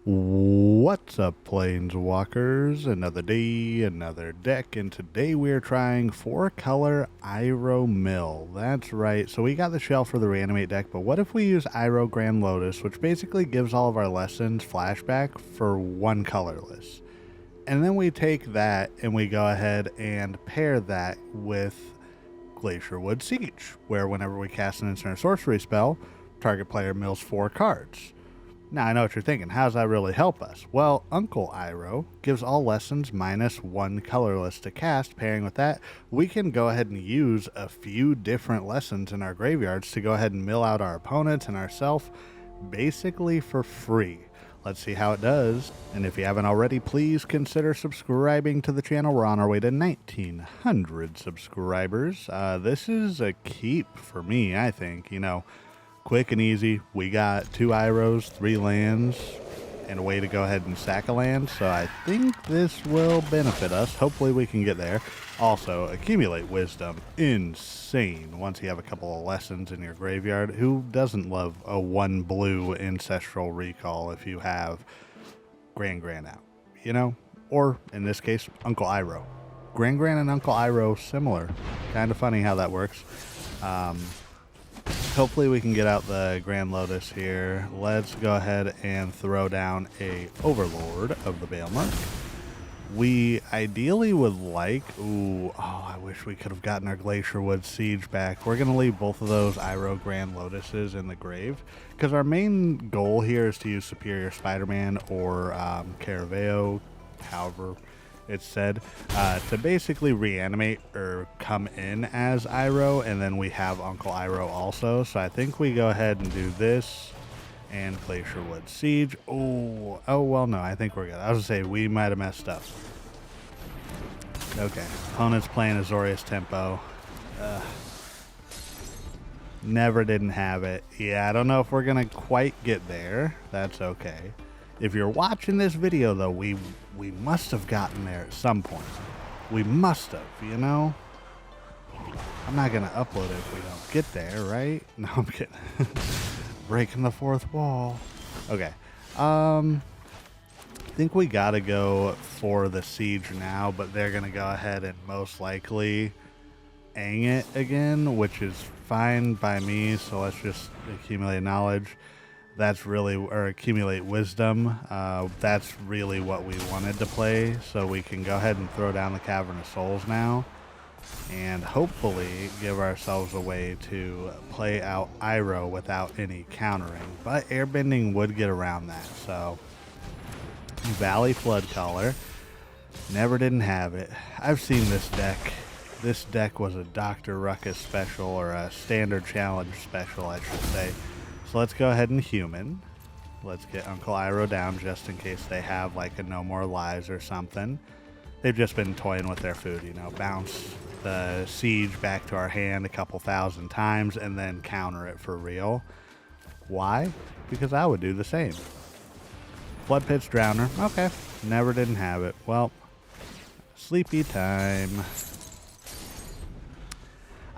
What's up, Planeswalkers? Another day, another deck, and today we're trying 4-color Iroh Mill. That's right, so we got the shell for the reanimate deck, but what if we use Iroh Grand Lotus, which basically gives all of our lessons flashback for one colorless. And then we take that and we go ahead and pair that with Glacierwood Siege, where whenever we cast an instant or sorcery spell, target player mills 4 cards. Now, I know what you're thinking. How does that really help us? Well, Uncle Iroh gives all lessons minus 1 colorless to cast. Pairing with that, we can go ahead and use a few different lessons in our graveyards to go ahead and mill out our opponents and ourselves basically for free. Let's see how it does. And if you haven't already, please consider subscribing to the channel. We're on our way to 1,900 subscribers. This is a keep for me, I think. Quick and easy. We got 2 Irohs, 3 lands, and a way to go ahead and sack a land. So I think this will benefit us. Hopefully we can get there. Also, accumulate wisdom. Insane. Once you have a couple of lessons in your graveyard. Who doesn't love a 1 blue ancestral recall if you have Grand out? Or, in this case, Uncle Iroh. Grand and Uncle Iroh, similar. Kind of funny how that works. Hopefully we can get out the Grand Lotus here. Let's go ahead and throw down a Overlord of the Balemurk. We ideally would like... I wish we could have gotten our Glacierwood Siege back. We're going to leave both of those Iroh Grand Lotuses in the grave, because our main goal here is to use Superior Spider-Man or Kavaero, however it's said, to basically reanimate or come in as Iroh, and then we have Uncle Iroh also. So I think we go ahead and do this and Glacierwood Siege. Oh well, no, I think we're good. I was gonna say we might have messed up. Okay, opponent's playing Azorius Tempo. Never didn't have it. Yeah, I don't know if we're gonna quite get there. That's okay. If you're watching this video, though, we must have gotten there at some point. We must have, I'm not going to upload it if we don't get there, right? No, I'm kidding. Breaking the fourth wall. Okay. I think we got to go for the siege now, but they're going to go ahead and most likely ang it again, which is fine by me, so let's just accumulate knowledge. That's really, or accumulate wisdom. That's really what we wanted to play. So we can go ahead and throw down the Cavern of Souls now. And hopefully give ourselves a way to play out Iroh without any countering. But airbending would get around that. So Valley Floodcaller. Never didn't have it. I've seen this deck. This deck was a Dr. Ruckus special, or a standard challenge special, I should say. So let's go ahead and human. Let's get Uncle Iroh down just in case they have like a No More Lies or something. They've just been toying with their food, bounce the siege back to our hand a couple thousand times and then counter it for real. Why? Because I would do the same. Flood Pit's Drowner. Okay. Never didn't have it. Well, sleepy time.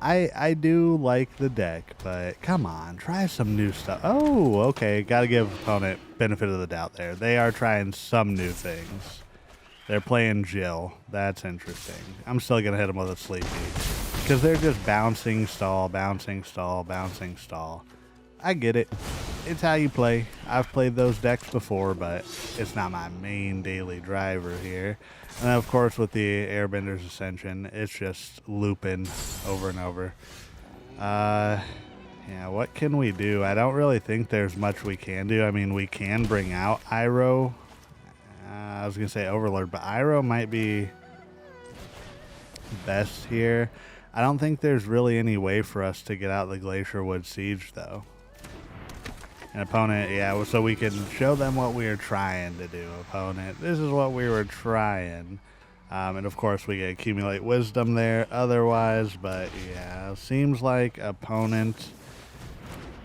I do like the deck, but come on, try some new stuff. Oh, okay, gotta give opponent benefit of the doubt there. They are trying some new things. They're playing Jill. That's interesting. I'm still gonna hit them with a sleepy, because they're just bouncing, stall, bouncing, stall, bouncing, stall. I get it. It's how you play. I've played those decks before, but it's not my main daily driver here. And then, of course, with the Airbender's Ascension, it's just looping over and over. Yeah, what can we do? I don't really think there's much we can do. I mean, we can bring out Iroh. I was going to say Overlord, but Iroh might be best here. I don't think there's really any way for us to get out the Glacierwood Siege, though. An opponent, yeah, so we can show them what we are trying to do, opponent. This is what we were trying. And of course we get accumulate wisdom there otherwise, but yeah, seems like opponent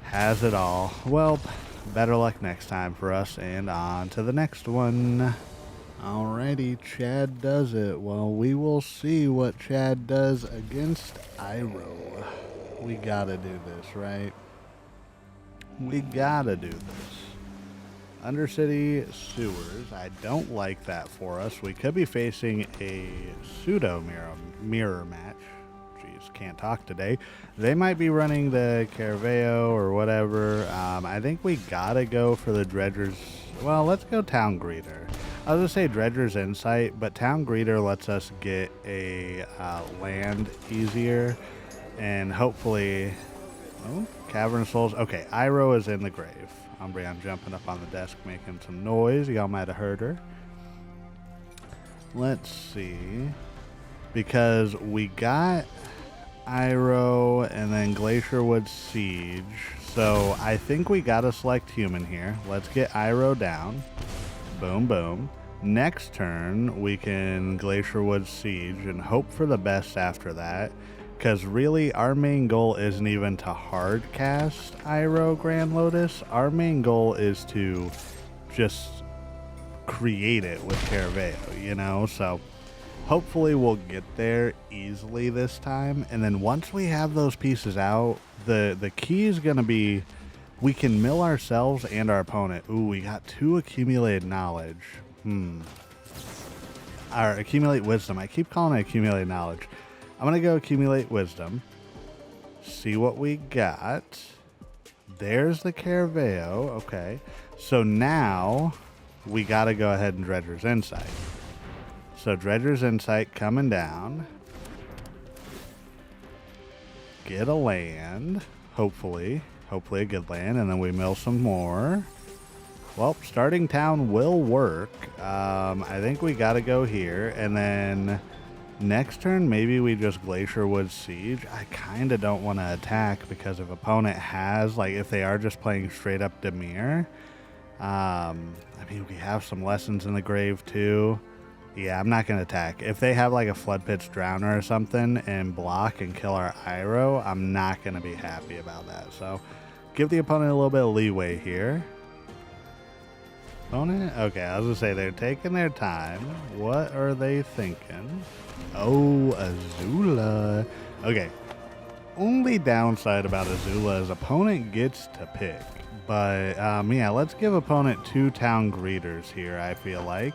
has it all. Well, better luck next time for us, and on to the next one. Alrighty, Chad does it. Well, we will see what Chad does against Iroh. We gotta do this, right? We gotta do this. Undercity Sewers. I don't like that for us. We could be facing a pseudo mirror match. Jeez, can't talk today. They might be running the Kavaero or whatever. I think we gotta go for the Dredger's. Well, let's go Town Greeter. I was gonna say Dredger's Insight, but Town Greeter lets us get a land easier, and hopefully, oh, Cavern of Souls. Okay, Iroh is in the grave. Umbreon jumping up on the desk, making some noise. Y'all might have heard her. Let's see, because we got Iroh and then Glacierwood Siege, so I think we gotta select human here. Let's get Iroh down. Boom, boom. Next turn, we can Glacierwood Siege and hope for the best after that, because really our main goal isn't even to hard cast Iroh Grand Lotus. Our main goal is to just create it with Kavaero, you know? So hopefully we'll get there easily this time. And then once we have those pieces out, the key is going to be we can mill ourselves and our opponent. Ooh, we got 2 accumulated knowledge. Or accumulate wisdom. I keep calling it accumulate knowledge. I'm going to go accumulate wisdom. See what we got. There's the Kavaero. Okay. So now we got to go ahead and Dredger's Insight. So Dredger's Insight coming down. Get a land. Hopefully. Hopefully a good land. And then we mill some more. Well, starting town will work. I think we got to go here. And then next turn, maybe we just Glacierwood Siege. I kind of don't want to attack because if opponent has, like, if they are just playing straight up Dimir. I mean, we have some lessons in the grave too. Yeah, I'm not going to attack. If they have like a Flood Pitch Drowner or something and block and kill our Iroh, I'm not going to be happy about that. So give the opponent a little bit of leeway here. Opponent? Okay, I was going to say they're taking their time. What are they thinking? Oh, Azula. Okay. Only downside about Azula is opponent gets to pick. But, yeah, let's give opponent 2 town greeters here, I feel like.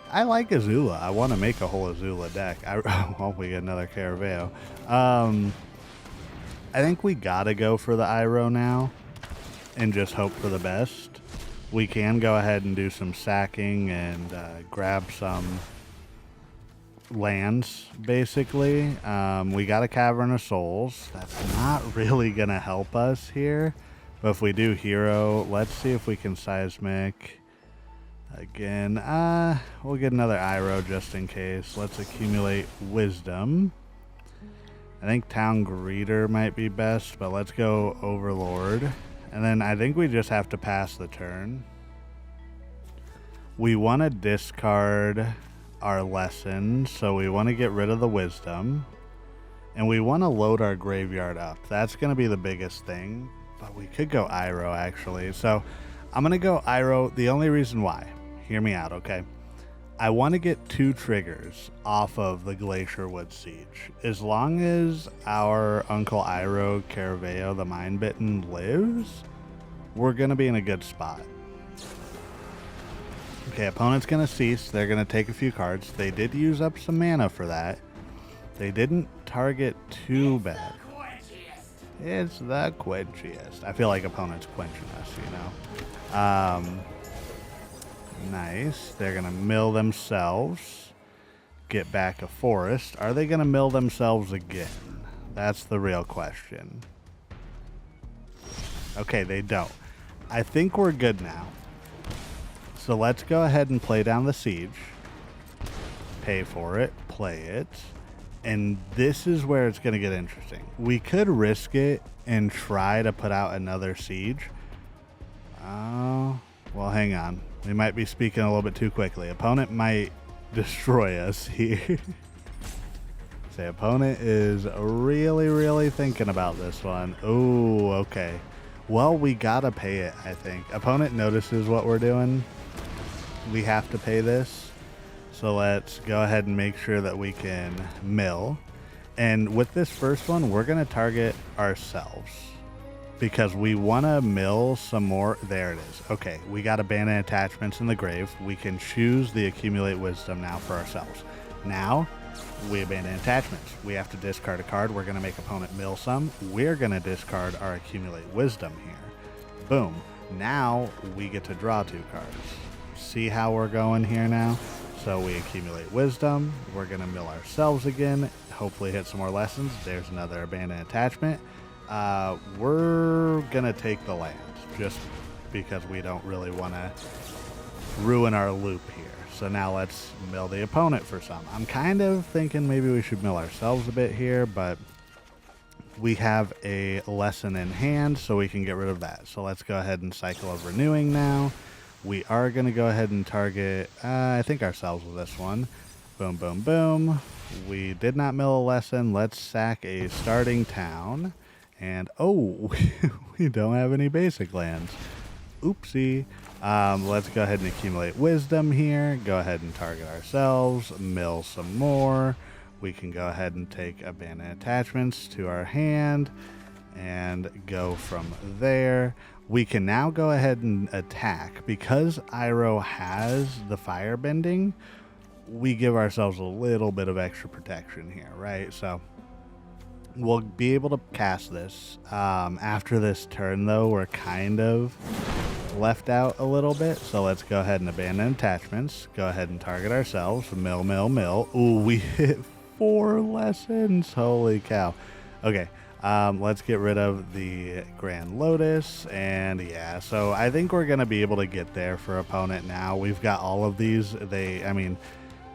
I like Azula. I want to make a whole Azula deck. I hope we get another Kavaero. I think we got to go for the Iroh now and just hope for the best. We can go ahead and do some sacking and grab some lands, basically. We got a Cavern of Souls. That's not really going to help us here. But if we do Hero, let's see if we can Seismic. Again, we'll get another Iroh just in case. Let's accumulate Wisdom. I think Town Greeter might be best, but let's go Overlord. And then I think we just have to pass the turn. We want to discard our lessons, so we want to get rid of the Wisdom. And we want to load our graveyard up. That's going to be the biggest thing. But we could go Iroh, actually. So I'm going to go Iroh. The only reason why, hear me out, okay? I want to get 2 triggers off of the Glacierwood Siege. As long as our Uncle Iroh Kavaero, the Mind-Bitten, lives, we're going to be in a good spot. Okay, opponent's going to cease. They're going to take a few cards. They did use up some mana for that. They didn't target too bad. It's the quenchiest. I feel like opponent's quenching us, you know. Nice. They're going to mill themselves. Get back a forest. Are they going to mill themselves again? That's the real question. Okay, they don't. I think we're good now. So let's go ahead and play down the siege. Pay for it. Play it. And this is where it's going to get interesting. We could risk it and try to put out another siege. Oh, well, hang on. We might be speaking a little bit too quickly. Opponent might destroy us here. Say, opponent is really, really thinking about this one. Oh, okay. Well, we got to pay it, I think. Opponent notices what we're doing. We have to pay this. So let's go ahead and make sure that we can mill. And with this first one, we're going to target ourselves. because we want to mill some more. There it is. Okay, we got abandoned attachments in the grave. We can choose the accumulate wisdom now for ourselves. Now we abandon attachments. We have to discard a card. We're going to make opponent mill some. We're going to discard our accumulate wisdom here. Boom. Now we get to draw 2 cards. See how we're going here now? So we accumulate wisdom. We're going to mill ourselves again. Hopefully hit some more lessons. There's another abandoned attachment. We're going to take the lands just because we don't really want to ruin our loop here. So now let's mill the opponent for some. I'm kind of thinking maybe we should mill ourselves a bit here, but we have a lesson in hand, so we can get rid of that. So let's go ahead and Cycle of Renewing now. We are going to go ahead and target, I think, ourselves with this one. Boom, boom, boom. We did not mill a lesson. Let's sack a starting town. And, oh, we don't have any basic lands. Oopsie. Let's go ahead and accumulate wisdom here. Go ahead and target ourselves. Mill some more. We can go ahead and take abandoned attachments to our hand and go from there. We can now go ahead and attack. Because Iroh has the firebending, we give ourselves a little bit of extra protection here, right? So we'll be able to cast this. After this turn, though, we're kind of left out a little bit. So let's go ahead and abandon attachments. Go ahead and target ourselves. Mill, mill, mill. Ooh, we hit 4 lessons. Holy cow. Okay. Let's get rid of the Grand Lotus. And yeah, so I think we're going to be able to get there for opponent now. We've got all of these.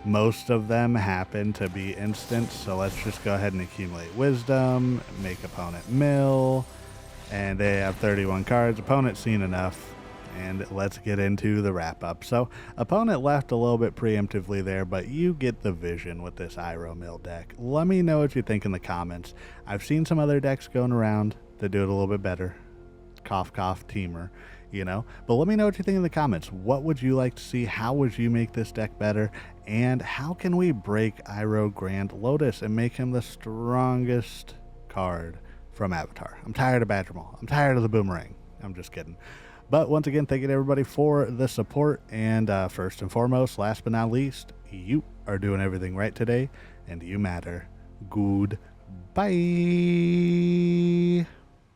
Most of them happen to be instant. So let's just go ahead and accumulate wisdom, make opponent mill. And they have 31 cards. Opponent's seen enough. And let's get into the wrap-up. So, opponent left a little bit preemptively there, but you get the vision with this Iroh Mill deck. Let me know what you think in the comments. I've seen some other decks going around that do it a little bit better. Cough, cough, teamer, you know. But let me know what you think in the comments. What would you like to see? How would you make this deck better? And how can we break Iroh Grand Lotus and make him the strongest card from Avatar? I'm tired of Badger Maul. I'm tired of the Boomerang. I'm just kidding. But once again, thank you to everybody for the support. And first and foremost, last but not least, you are doing everything right today, and you matter. Goodbye.